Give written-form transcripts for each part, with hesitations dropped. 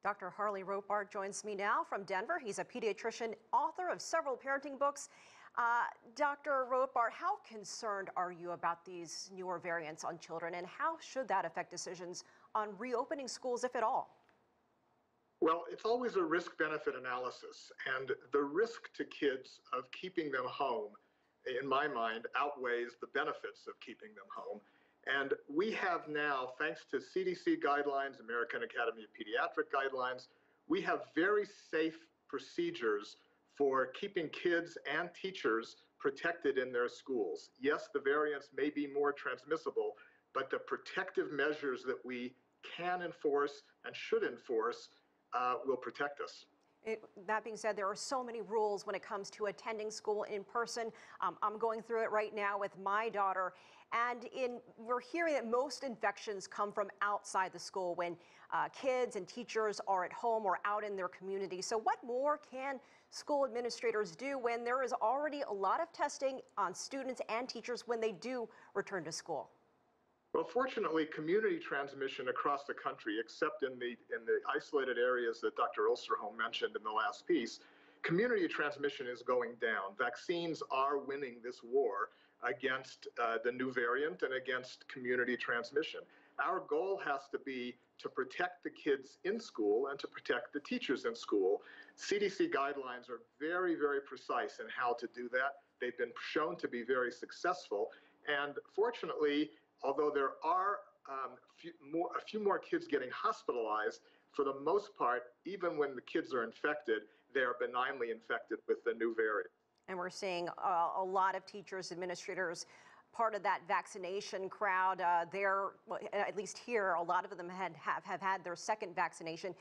Dr. Harley Rotbart joins me now from Denver. He's a pediatrician, author of several parenting books. Dr. Rotbart, how concerned are you about these newer variants on children, and how should that affect decisions on reopening schools, if at all? Well, it's always a risk-benefit analysis, and the risk to kids of keeping them home, in my mind, outweighs the benefits of keeping them home. And we have now, thanks to CDC guidelines, American Academy of Pediatric guidelines, we have very safe procedures for keeping kids and teachers protected in their schools. Yes, the variants may be more transmissible, but the protective measures that we can enforce and should enforce will protect us. That being said, there are so many rules when it comes to attending school in person. I'm going through it right now with my daughter, and we're hearing that most infections come from outside the school when kids and teachers are at home or out in their community. So what more can school administrators do when there is already a lot of testing on students and teachers when they do return to school? Well, fortunately, community transmission across the country, except in the isolated areas that Dr. Ulsterholm mentioned in the last piece, community transmission is going down. Vaccines are winning this war against the new variant and against community transmission. Our goal has to be to protect the kids in school and to protect the teachers in school. CDC guidelines are very, very precise in how to do that. They've been shown to be very successful. And fortunately, although there are a few more kids getting hospitalized, for the most part, even when the kids are infected, they are benignly infected with the new variant. And we're seeing a lot of teachers, administrators, part of that vaccination crowd. Well, at least here, a lot of them have had their second vaccination.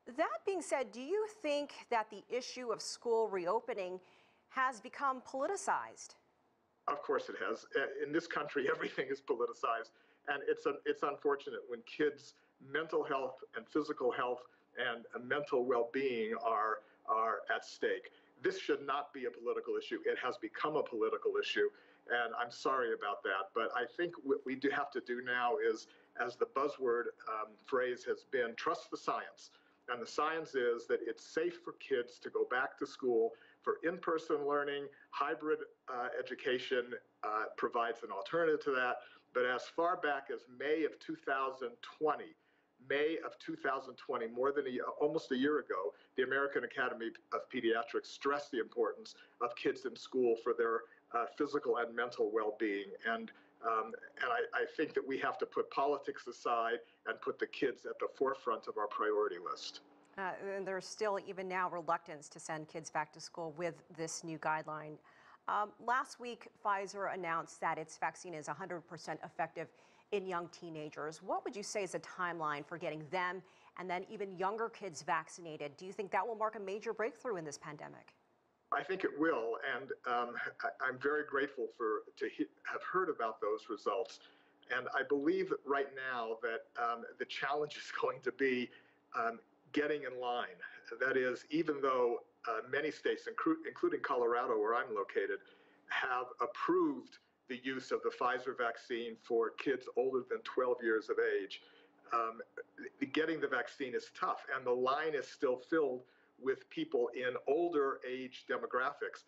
That being said, do you think that the issue of school reopening has become politicized? Of course it has. In this country, everything is politicized, and it's unfortunate when kids' mental health and physical health and mental well-being are at stake. This should not be a political issue. It has become a political issue, and I'm sorry about that. But I think what we do have to do now is, as the buzzword phrase has been, trust the science. And the science is that it's safe for kids to go back to school for in-person learning. Hybrid education provides an alternative to that. But as far back as May of 2020, more than almost a year ago, the American Academy of Pediatrics stressed the importance of kids in school for their physical and mental well-being. And I think that we have to put politics aside and put the kids at the forefront of our priority list. And there's still, even now, reluctance to send kids back to school with this new guideline. Last week, Pfizer announced that its vaccine is 100% effective in young teenagers. What would you say is a timeline for getting them and then even younger kids vaccinated? Do you think that will mark a major breakthrough in this pandemic? I think it will, and I'm very grateful to have heard about those results. And I believe that right now that the challenge is going to be getting in line. That is, even though many states, including Colorado, where I'm located, have approved the use of the Pfizer vaccine for kids older than 12 years of age, getting the vaccine is tough, and the line is still filled with people in older age demographics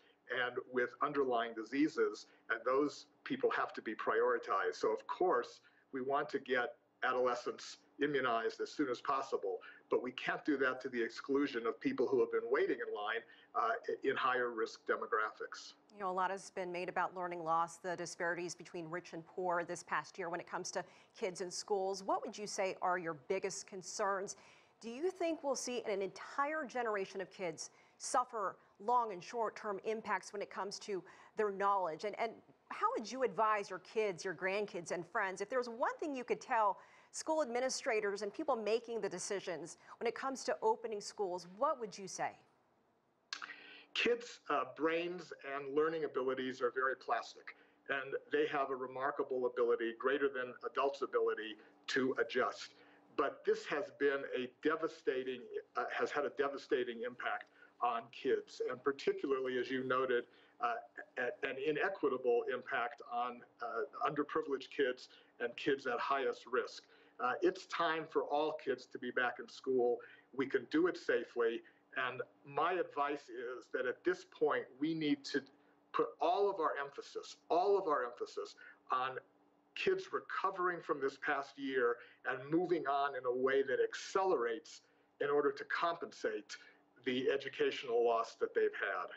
and with underlying diseases, and those people have to be prioritized. So of course, we want to get adolescents immunized as soon as possible, but we can't do that to the exclusion of people who have been waiting in line in higher risk demographics. You know, a lot has been made about learning loss, the disparities between rich and poor this past year when it comes to kids in schools. What would you say are your biggest concerns? Do you think we'll see an entire generation of kids suffer long and short-term impacts when it comes to their knowledge? And how would you advise your kids, your grandkids, and friends, if there's one thing you could tell school administrators and people making the decisions when it comes to opening schools, what would you say? Kids' brains and learning abilities are very plastic, and they have a remarkable ability, greater than adults' ability, to adjust. But this has been has had a devastating impact on kids, and particularly, as you noted, an inequitable impact on underprivileged kids and kids at highest risk. It's time for all kids to be back in school. we can do it safely. And my advice is that at this point, we need to put all of our emphasis on kids recovering from this past year and moving on in a way that accelerates in order to compensate the educational loss that they've had.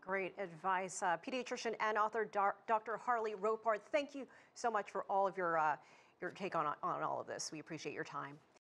Great advice. Pediatrician and author Dr. Harley Rotbart, thank you so much for all of your take on all of this. We appreciate your time.